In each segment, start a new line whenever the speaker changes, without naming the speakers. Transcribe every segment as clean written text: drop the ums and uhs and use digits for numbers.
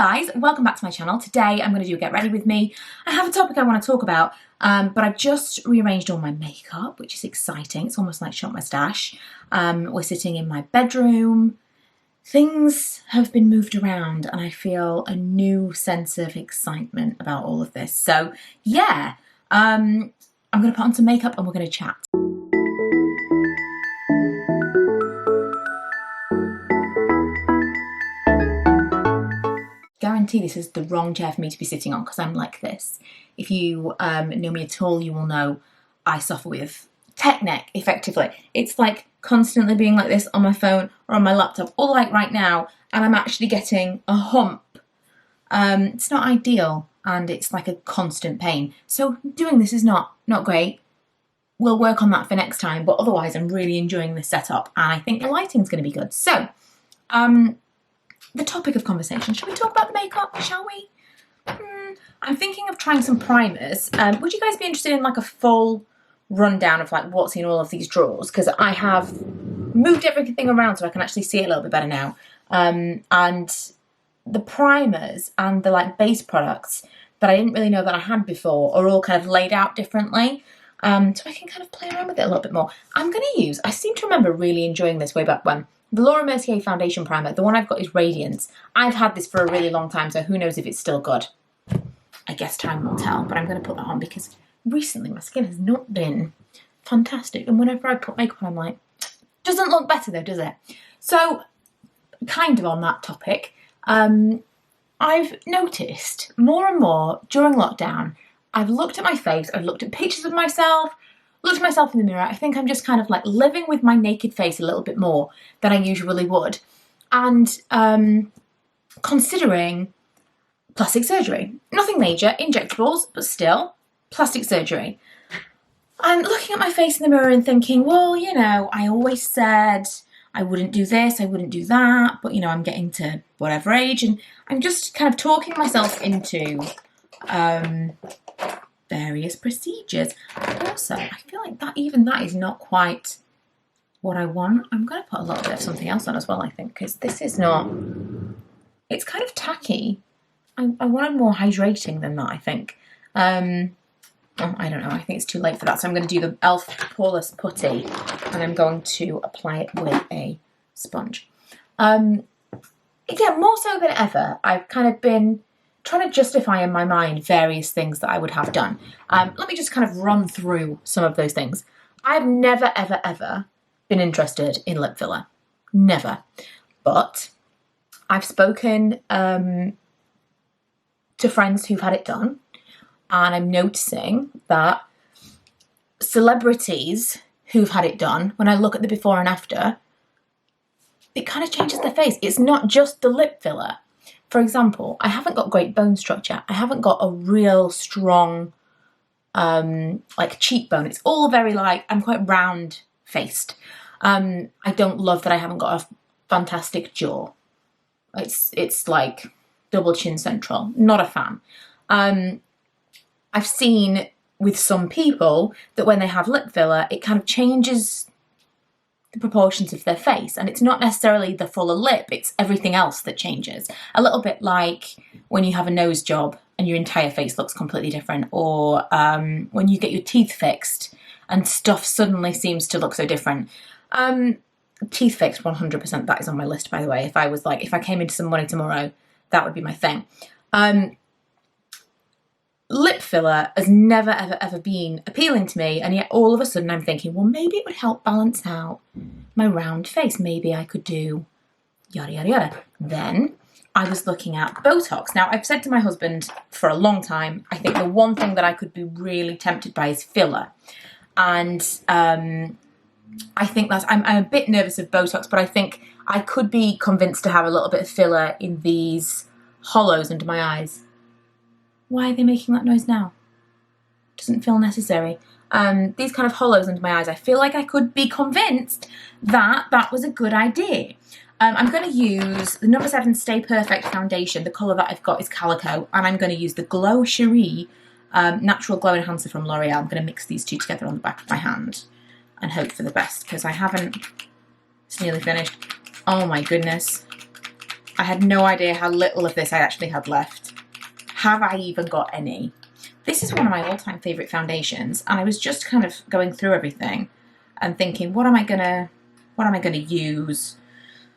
Hi guys, welcome back to my channel. Today I'm going to do a get ready with me. I have a topic I want to talk about, but I've just rearranged all my makeup, which is exciting. It's almost like shop my stash. We're sitting in my bedroom. Things have been moved around and I feel a new sense of excitement about all of this. So yeah, I'm going to put on some makeup and we're going to chat. Guarantee this is the wrong chair for me to be sitting on because I'm like this. If you know me at all, you will know I suffer with tech neck, effectively. It's like constantly being like this on my phone or on my laptop, or like right now, and I'm actually getting a hump. It's not ideal and it's like a constant pain. So doing this is not great. We'll work on that for next time, but otherwise I'm really enjoying this setup and I think the lighting's going to be good. So, the topic of conversation, should we talk about the makeup, shall we? I'm thinking of trying some primers. Would you guys be interested in like a full rundown of like what's in all of these drawers? Because I have moved everything around so I can actually see it a little bit better now. And the primers and the like base products that I didn't really know that I had before are all kind of laid out differently. So I can kind of play around with it a little bit more. I'm going to use, I seem to remember really enjoying this way back when, the Laura Mercier foundation primer. The one I've got is Radiance. I've had this for a really long time, so who knows if it's still good. I guess time will tell, but I'm going to put that on because recently my skin has not been fantastic. And whenever I put makeup on, I'm like, doesn't look better though, does it? So, kind of on that topic, I've noticed more and more during lockdown, I've looked at my face, I've looked at pictures of myself, looked at myself in the mirror. I think I'm just kind of like living with my naked face a little bit more than I usually would. And considering plastic surgery. Nothing major, injectables, but still plastic surgery. I'm looking at my face in the mirror and thinking, well, you know, I always said I wouldn't do this, I wouldn't do that, but you know, I'm getting to whatever age and I'm just kind of talking myself into various procedures. Also, I feel like that is not quite what I want. I'm going to put a little bit of something else on as well, I think, because this is not, it's kind of tacky. I wanted more hydrating than that, I think. I don't know, I think it's too late for that. So I'm going to do the e.l.f. Poreless Putty and I'm going to apply it with a sponge. Yeah, more so than ever, I've kind of been trying to justify in my mind various things that I would have done. Let me just kind of run through some of those things. I've never, ever, ever been interested in lip filler. Never. But I've spoken to friends who've had it done, and I'm noticing that celebrities who've had it done, when I look at the before and after, it kind of changes their face. It's not just the lip filler. For example, I haven't got great bone structure. I haven't got a real strong, like cheekbone. It's all very like, I'm quite round faced. I don't love that I haven't got a fantastic jaw. It's like double chin central. Not a fan. I've seen with some people that when they have lip filler, it kind of changes the proportions of their face, and it's not necessarily the fuller lip, it's everything else that changes. A little bit like when you have a nose job and your entire face looks completely different, or when you get your teeth fixed and stuff suddenly seems to look so different. Teeth fixed, 100%, that is on my list, by the way. If I came into some money tomorrow, that would be my thing. Lip filler has never, ever, ever been appealing to me, and yet all of a sudden I'm thinking, well, maybe it would help balance out my round face. Maybe I could do yada, yada, yada. Then I was looking at Botox. Now, I've said to my husband for a long time, I think the one thing that I could be really tempted by is filler. And I think that's, I'm a bit nervous of Botox, but I think I could be convinced to have a little bit of filler in these hollows under my eyes. Why are they making that noise now? Doesn't feel necessary. These kind of hollows under my eyes, I feel like I could be convinced that that was a good idea. I'm going to use the No. 7 Stay Perfect foundation. The colour that I've got is Calico, and I'm going to use the Glow Cherie Natural Glow Enhancer from L'Oreal. I'm going to mix these two together on the back of my hand and hope for the best, because I haven't... It's nearly finished. Oh my goodness. I had no idea how little of this I actually had left. Have I even got any? This is one of my all-time favourite foundations, and I was just kind of going through everything and thinking, what am I gonna use?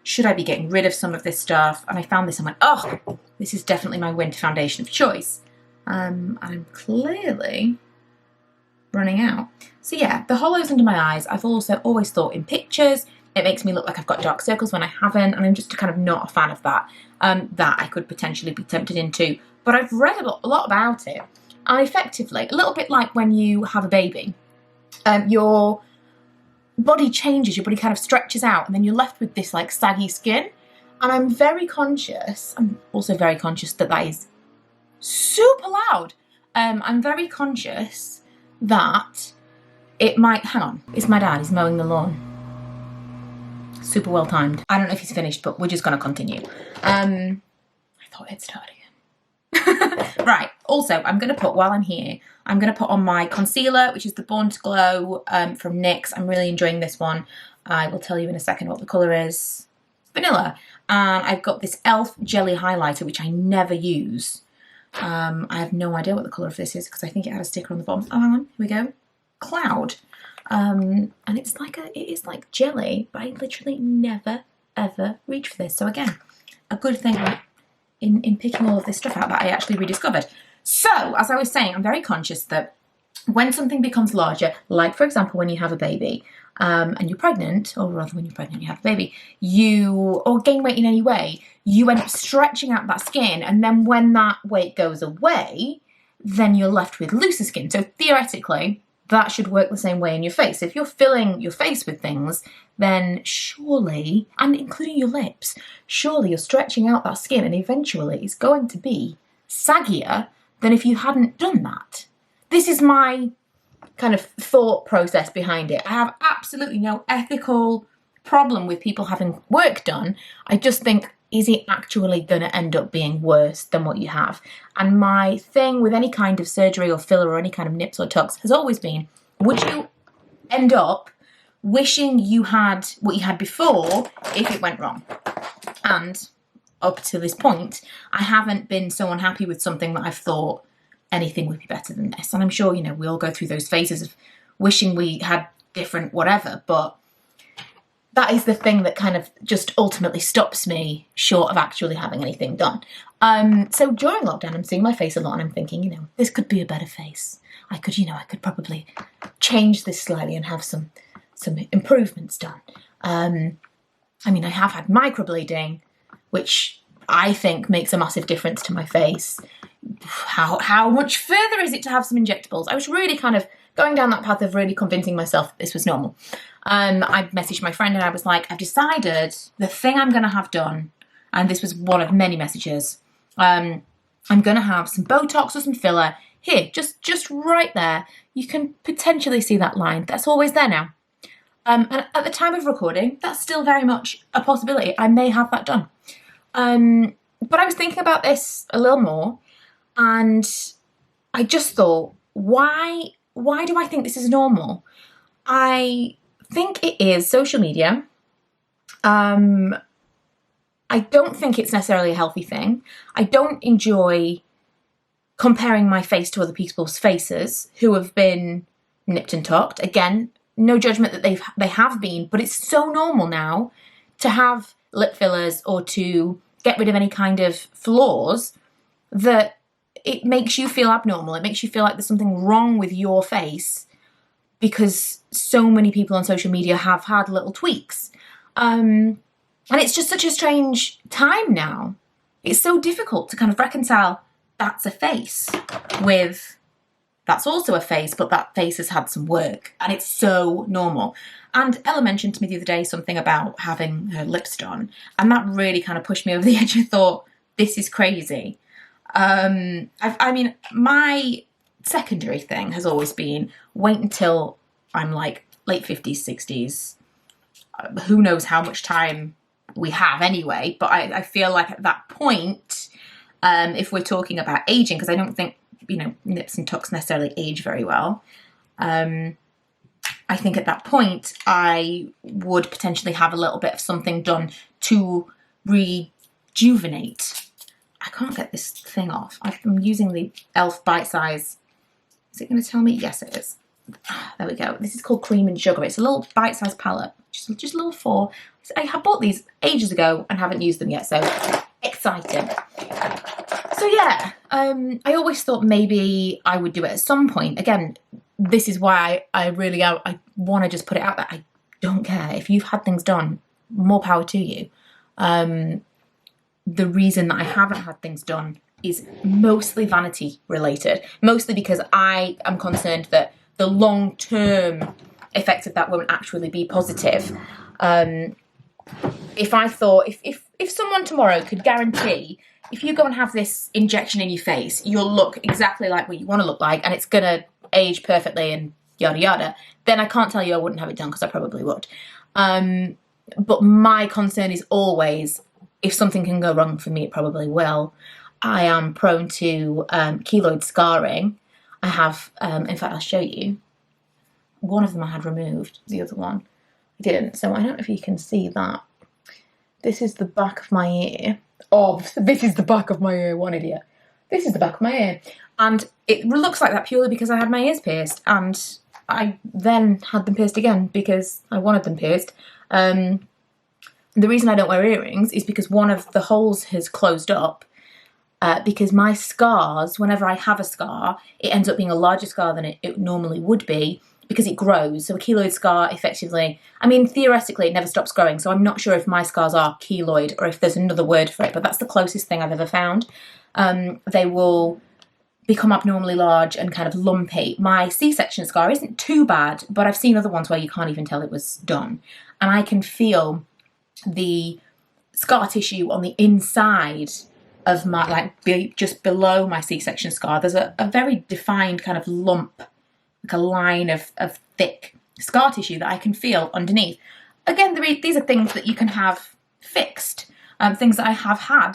Should I be getting rid of some of this stuff? And I found this, I'm like, oh, this is definitely my winter foundation of choice. I'm clearly running out. So yeah, the hollows under my eyes, I've also always thought in pictures, it makes me look like I've got dark circles when I haven't, and I'm just kind of not a fan of that, that I could potentially be tempted into. But I've read a lot about it, and effectively, a little bit like when you have a baby, your body changes, your body kind of stretches out, and then you're left with this like saggy skin. And I'm also very conscious that that is super loud. I'm very conscious that it might, hang on, it's my dad, he's mowing the lawn. Super well timed. I don't know if he's finished, but we're just gonna continue. I thought it started again. Right, also I'm gonna put, while I'm here, I'm gonna put on my concealer, which is the Born to Glow from NYX. I'm really enjoying this one. I will tell you in a second what the colour is. Vanilla. And I've got this e.l.f. jelly highlighter, which I never use. I have no idea what the colour of this is because I think it had a sticker on the bottom. Oh, hang on, here we go. Cloud. And it's like it is like jelly, but I literally never ever reach for this. So again, a good thing in picking all of this stuff out that I actually rediscovered. So as I was saying, I'm very conscious that when something becomes larger, like for example when you have a baby, and you're pregnant, or rather when you're pregnant you have a baby, or gain weight in any way, you end up stretching out that skin, and then when that weight goes away, then you're left with looser skin. So theoretically, that should work the same way in your face. If you're filling your face with things, then surely, and including your lips, surely you're stretching out that skin, and eventually it's going to be saggier than if you hadn't done that. This is my kind of thought process behind it. I have absolutely no ethical problem with people having work done. I just think, is it actually going to end up being worse than what you have? And my thing with any kind of surgery or filler or any kind of nips or tucks has always been, would you end up wishing you had what you had before if it went wrong? And up to this point, I haven't been so unhappy with something that I've thought anything would be better than this. And I'm sure, we all go through those phases of wishing we had different whatever, but that is the thing that kind of just ultimately stops me short of actually having anything done. So during lockdown, I'm seeing my face a lot and I'm thinking, this could be a better face. I could probably change this slightly and have some improvements done. I have had microblading, which I think makes a massive difference to my face. How much further is it to have some injectables? I was really kind of going down that path of really convincing myself that this was normal. I messaged my friend and I was like, I've decided the thing I'm going to have done, and this was one of many messages, I'm going to have some Botox or some filler here, just right there. You can potentially see that line. That's always there now. And at the time of recording, that's still very much a possibility. I may have that done. But I was thinking about this a little more, and I just thought, why do I think this is normal? I think it is social media. I don't think it's necessarily a healthy thing. I don't enjoy comparing my face to other people's faces who have been nipped and tucked. Again, no judgment that they have been, but it's so normal now to have lip fillers or to get rid of any kind of flaws that it makes you feel abnormal. It makes you feel like there's something wrong with your face because so many people on social media have had little tweaks. And it's just such a strange time now. It's so difficult to kind of reconcile that's a face with that's also a face, but that face has had some work, and it's so normal. And Ella mentioned to me the other day something about having her lips done, and that really kind of pushed me over the edge. I thought, this is crazy. My secondary thing has always been wait until I'm like late 50s, 60s. Who knows how much time we have anyway, but I feel like at that point, if we're talking about aging, because I don't think, nips and tucks necessarily age very well. I think at that point, I would potentially have a little bit of something done to Rejuvenate. I can't get this thing off. I'm using the e.l.f. Bite Size. Is it going to tell me? Yes, it is. There we go. This is called Cream and Sugar. It's a little bite-sized palette. Just a little 4. I bought these ages ago and haven't used them yet, so exciting. So yeah, I always thought maybe I would do it at some point. Again, this is why I really I want to just put it out there. I don't care. If you've had things done, more power to you. The reason that I haven't had things done is mostly vanity related. Mostly because I am concerned that the long-term effects of that won't actually be positive. If I thought, if someone tomorrow could guarantee, if you go and have this injection in your face, you'll look exactly like what you want to look like, and it's going to age perfectly and yada yada, then I can't tell you I wouldn't have it done, because I probably would. But my concern is always, if something can go wrong for me, it probably will. I am prone to keloid scarring. I have, in fact, I'll show you. One of them I had removed, the other one I didn't. So I don't know if you can see that. This is the back of my ear. Oh, this is the back of my ear, one idiot. This is the back of my ear. And it looks like that purely because I had my ears pierced. And I then had them pierced again because I wanted them pierced. The reason I don't wear earrings is because one of the holes has closed up. Because my scars, whenever I have a scar, it ends up being a larger scar than it normally would be because it grows. So a keloid scar effectively, I mean, theoretically it never stops growing. So I'm not sure if my scars are keloid or if there's another word for it, but that's the closest thing I've ever found. They will become abnormally large and kind of lumpy. My C-section scar isn't too bad, but I've seen other ones where you can't even tell it was done. And I can feel the scar tissue on the inside of my, like, just below my C-section scar. There's a very defined kind of lump, like a line of thick scar tissue that I can feel underneath. Again, these are things that you can have fixed, things that I have had,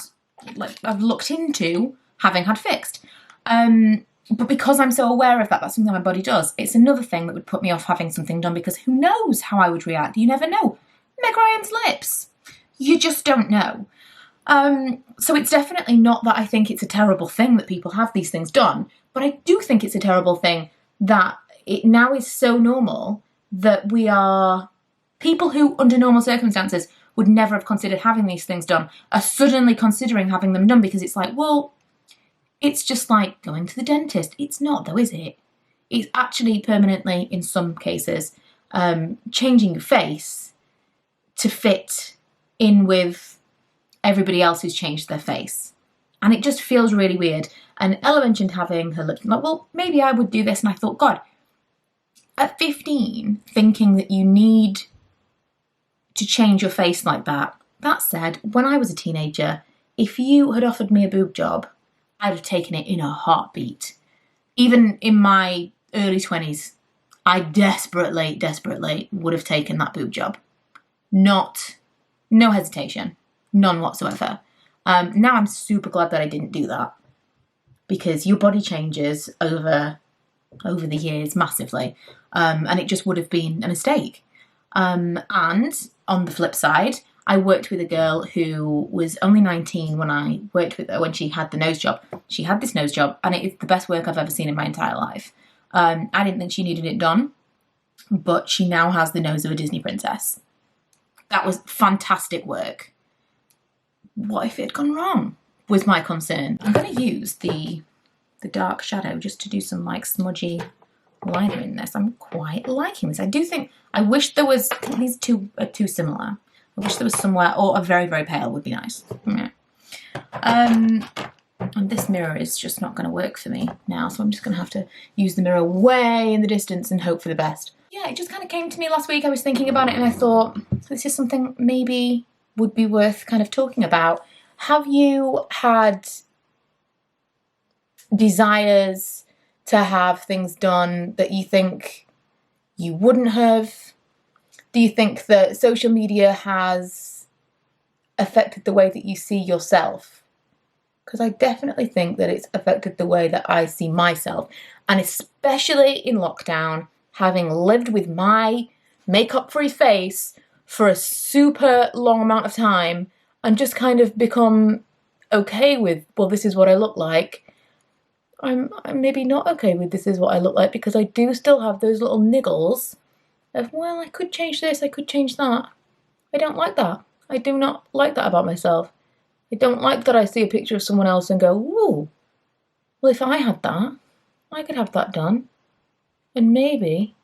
like I've looked into having had fixed. But because I'm so aware of that, that's something my body does. It's another thing that would put me off having something done because who knows how I would react? You never know. Meg Ryan's lips. You just don't know. So it's definitely not that I think it's a terrible thing that people have these things done, but I do think it's a terrible thing that it now is so normal that we are people who under normal circumstances would never have considered having these things done are suddenly considering having them done because it's like, well, it's just like going to the dentist. It's not though, is it? It's actually permanently, in some cases, changing your face to fit in with everybody else who's changed their face. And it just feels really weird. And Ella mentioned having her lips, like, well, maybe I would do this. And I thought, God, at 15, thinking that you need to change your face like that. That said, when I was a teenager, if you had offered me a boob job, I'd have taken it in a heartbeat. Even in my early 20s, I desperately would have taken that boob job. No hesitation. None whatsoever. Now I'm super glad that I didn't do that because your body changes over the years massively, and it just would have been a mistake. And on the flip side, I worked with a girl who was only 19 when I worked with her when she had the nose job. She had this nose job, and it is the best work I've ever seen in my entire life. I didn't think she needed it done, but she now has the nose of a Disney princess. That was fantastic work. What if it had gone wrong? Was my concern. I'm going to use the dark shadow just to do some like smudgy liner in this. I'm quite liking this. I wish there was, these two are too similar. I wish there was somewhere, or a very, very pale would be nice. Yeah. And this mirror is just not going to work for me now, so I'm just going to have to use the mirror way in the distance and hope for the best. Yeah, it just kind of came to me last week. I was thinking about it and I thought, this is something maybe would be worth kind of talking about. Have you had desires to have things done that you think you wouldn't have? Do you think that social media has affected the way that you see yourself? Because I definitely think that it's affected the way that I see myself. And especially in lockdown, having lived with my makeup-free face for a super long amount of time, and just kind of become okay with, well, this is what I look like, I'm maybe not okay with this is what I look like, because I do still have those little niggles of, well, I could change this, I could change that. I don't like that. I do not like that about myself. I don't like that I see a picture of someone else and go, ooh, well, if I had that, I could have that done. And maybe,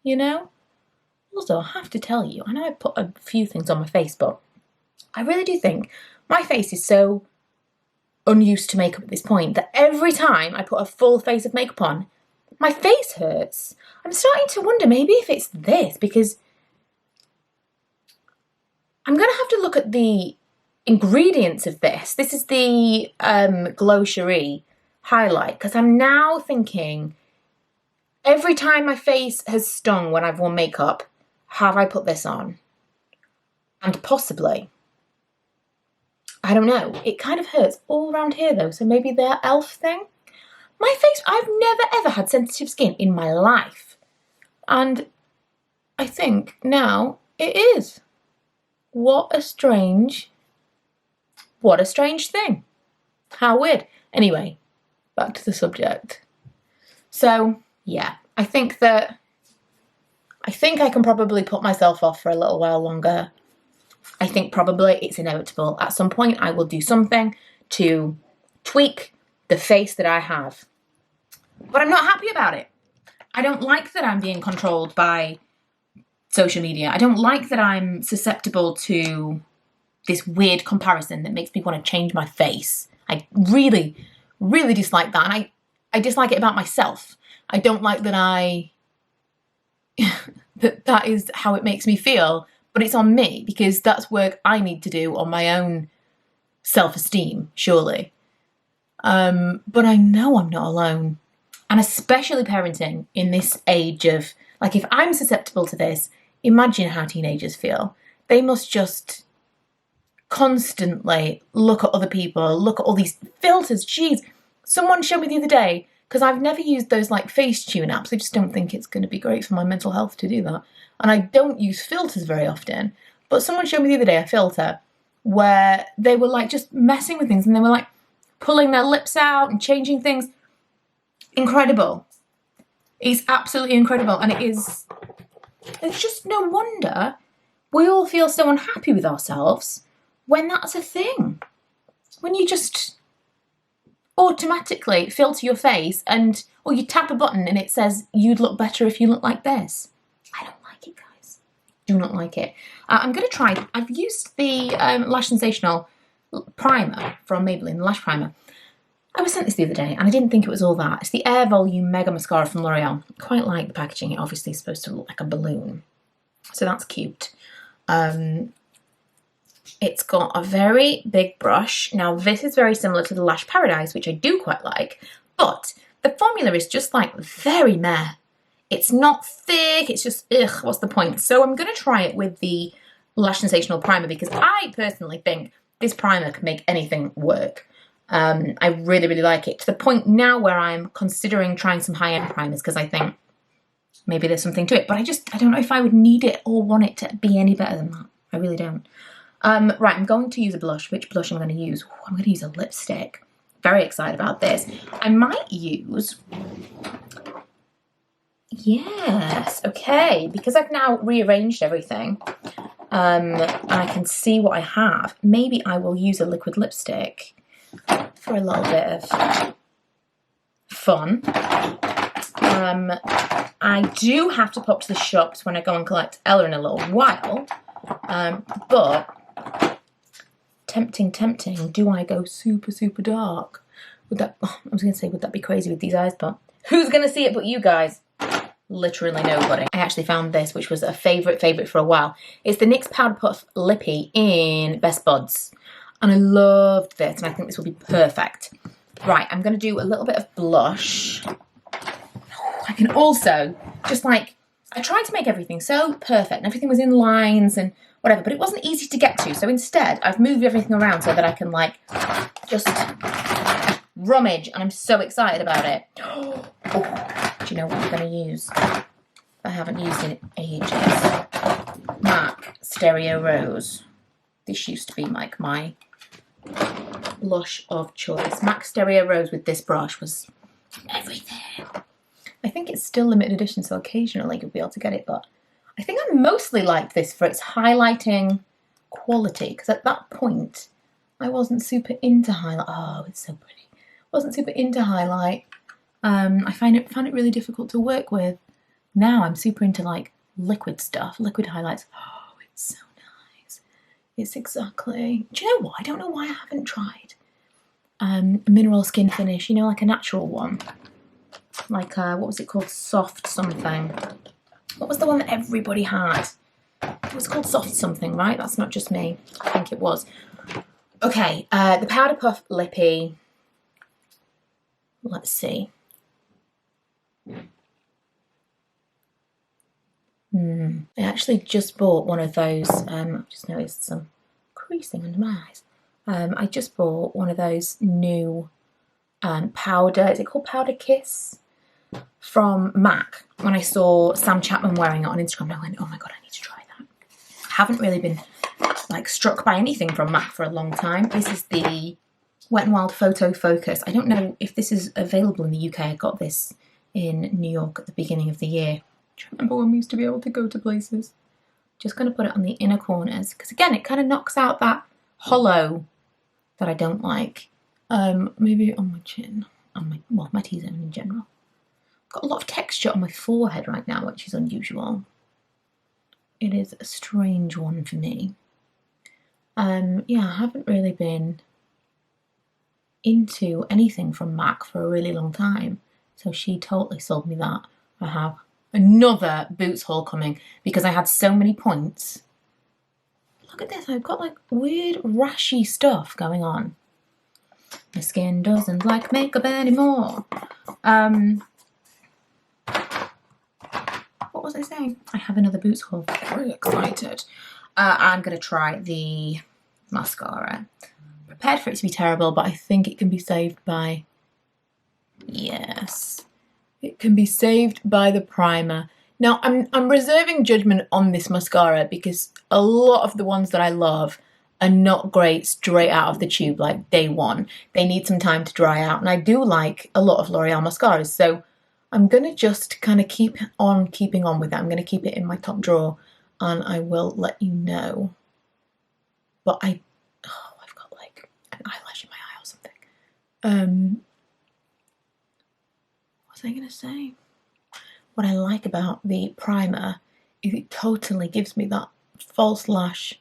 you know? Also, I have to tell you, I know I put a few things on my face, but I really do think my face is so unused to makeup at this point that every time I put a full face of makeup on, my face hurts. I'm starting to wonder maybe if it's this, because I'm going to have to look at the ingredients of this. This is the Glow Cherie highlight, because I'm now thinking every time my face has stung when I've worn makeup, have I put this on? And possibly. I don't know. It kind of hurts all around here though, so maybe their elf thing. My face, I've never ever had sensitive skin in my life. And I think now it is. What a strange thing. How weird. Anyway, back to the subject. So, yeah, I think I can probably put myself off for a little while longer. I think probably it's inevitable. At some point I will do something to tweak the face that I have. But I'm not happy about it. I don't like that I'm being controlled by social media. I don't like that I'm susceptible to this weird comparison that makes me want to change my face. I really, really dislike that. And I dislike it about myself. I don't like that that is how it makes me feel, but it's on me because that's work I need to do on my own self-esteem, surely. But I know I'm not alone. And especially parenting in this age of, like, if I'm susceptible to this, imagine how teenagers feel. They must just constantly look at other people, look at all these filters. Jeez, someone showed me the other day, because I've never used those like Facetune apps. I just don't think it's going to be great for my mental health to do that. And I don't use filters very often. But someone showed me the other day a filter where they were like just messing with things and they were like pulling their lips out and changing things. Incredible. It's absolutely incredible. And it's just no wonder we all feel so unhappy with ourselves when that's a thing. When you just automatically filter your face or you tap a button and it says you'd look better if you look like this. I don't like it, guys. Do not like it. I'm going to try, I've used the Lash Sensational primer from Maybelline, the Lash primer. I was sent this the other day and I didn't think it was all that. It's the Air Volume Mega Mascara from L'Oreal. Quite like the packaging. It obviously is supposed to look like a balloon. So that's cute. It's got a very big brush. Now this is very similar to the Lash Paradise, which I do quite like, but the formula is just like very meh. It's not thick, it's just, ugh, what's the point? So I'm going to try it with the Lash Sensational primer because I personally think this primer can make anything work. I really, really like it, to the point now where I'm considering trying some high-end primers because I think maybe there's something to it, but I don't know if I would need it or want it to be any better than that. I really don't. Right, I'm going to use a blush. Which blush am I going to use? Ooh, I'm going to use a lipstick. Very excited about this. I might use... Yes, okay, because I've now rearranged everything and I can see what I have. Maybe I will use a liquid lipstick for a little bit of fun. I do have to pop to the shops when I go and collect Ella in a little while, but tempting, do I go super, super dark? Would that, I was going to say, would that be crazy with these eyes, but who's going to see it but you guys? Literally nobody. I actually found this, which was a favourite for a while. It's the NYX Powder Puff Lippy in Best Buds. And I loved this, and I think this will be perfect. Right, I'm going to do a little bit of blush. I can also, just like, I tried to make everything so perfect, and everything was in lines and whatever, but it wasn't easy to get to. So instead, I've moved everything around so that I can, like, just rummage, and I'm so excited about it. Oh, do you know what I'm going to use? I haven't used in ages. MAC Stereo Rose. This used to be like my blush of choice. MAC Stereo Rose with this brush was everything. I think it's still limited edition, so occasionally you'll be able to get it, but I think I mostly liked this for its highlighting quality, because at that point I wasn't super into highlight. Oh, it's so pretty. Wasn't super into highlight. I found it really difficult to work with. Now I'm super into like liquid stuff, liquid highlights. Oh, it's so nice. It's exactly. Do you know what? I don't know why I haven't tried a mineral skin finish. You know, like a natural one. Like what was it called? Soft something. What was the one that everybody had? It was called Soft something, right? That's not just me. I think it was. Okay, the Powder Puff Lippy. Let's see. I actually just bought one of those. I've just noticed some creasing under my eyes. I just bought one of those new powder. Is it called Powder Kiss? From MAC. When I saw Sam Chapman wearing it on Instagram, I went, oh my god, I need to try that. I haven't really been like struck by anything from MAC for a long time. This is the Wet n Wild Photo Focus. I don't know if this is available in the UK. I got this in New York at the beginning of the year. Do you remember when we used to be able to go to places? Just going to put it on the inner corners, because again, it kind of knocks out that hollow that I don't like. Maybe on my chin, on my T-zone in general. Got a lot of texture on my forehead right now, which is unusual. It is a strange one for me. Yeah, I haven't really been into anything from MAC for a really long time, so she totally sold me that. I have another Boots haul coming because I had so many points. Look at this, I've got like weird rashy stuff going on. My skin doesn't like makeup anymore. What was I saying? I have another Boots haul. Very excited. I'm going to try the mascara. Prepared for it to be terrible, but I think it can be saved by... Yes. It can be saved by the primer. Now, I'm reserving judgment on this mascara because a lot of the ones that I love are not great straight out of the tube, like day one. They need some time to dry out. And I do like a lot of L'Oreal mascaras, so I'm going to just kind of keep on keeping on with that. I'm going to keep it in my top drawer and I will let you know. But I've got like an eyelash in my eye or something. What was I going to say? What I like about the primer is it totally gives me that false lash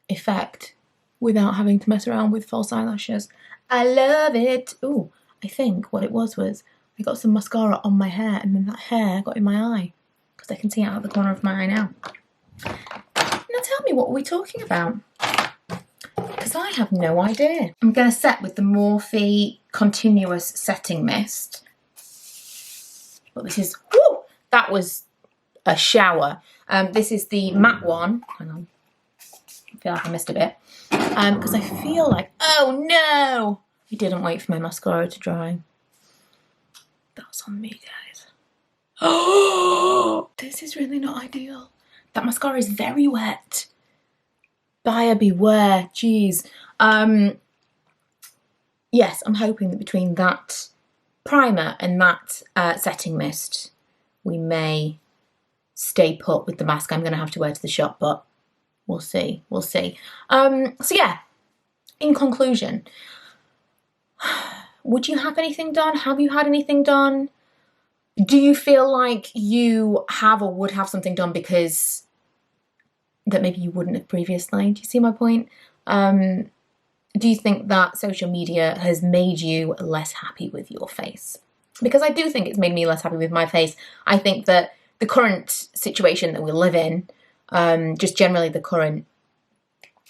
effect without having to mess around with false eyelashes. I love it. Ooh, I think what it was I got some mascara on my hair and then that hair got in my eye because I can see it out of the corner of my eye now. Now tell me, what are we talking about? Because I have no idea. I'm going to set with the Morphe Continuous Setting Mist. But this is, whoo, that was a shower. This is the matte one. Hang on. I feel like I missed a bit. Because I feel like, oh no! I didn't wait for my mascara to dry. That's on me, guys. Oh, this is really not ideal. That mascara is very wet. Buyer beware, jeez. Yes, I'm hoping that between that primer and that setting mist, we may stay put with the mask I'm going to have to wear to the shop, but we'll see, we'll see. So yeah, in conclusion, would you have anything done? Have you had anything done? Do you feel like you have or would have something done because that maybe you wouldn't have previously? Do you see my point? Do you think that social media has made you less happy with your face? Because I do think it's made me less happy with my face. I think that the current situation that we live in, just generally the current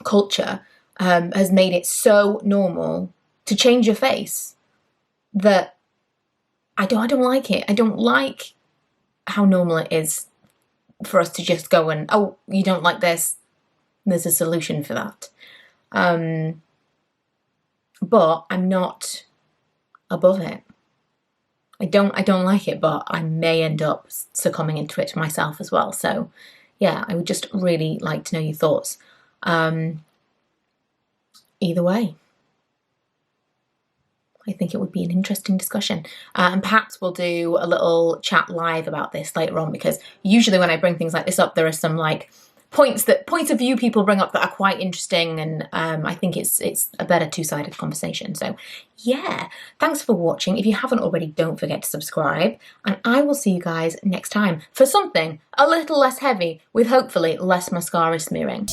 culture, has made it so normal to change your face that I don't like it. I don't like how normal it is for us to just go and, oh, you don't like this, there's a solution for that. But I'm not above it. I don't like it, but I may end up succumbing into it myself as well. So yeah, I would just really like to know your thoughts. either way. I think it would be an interesting discussion. And perhaps we'll do a little chat live about this later on, because usually when I bring things like this up, there are some like points of view people bring up that are quite interesting, and I think it's a better two-sided conversation. So yeah, thanks for watching. If you haven't already, don't forget to subscribe, and I will see you guys next time for something a little less heavy with hopefully less mascara smearing.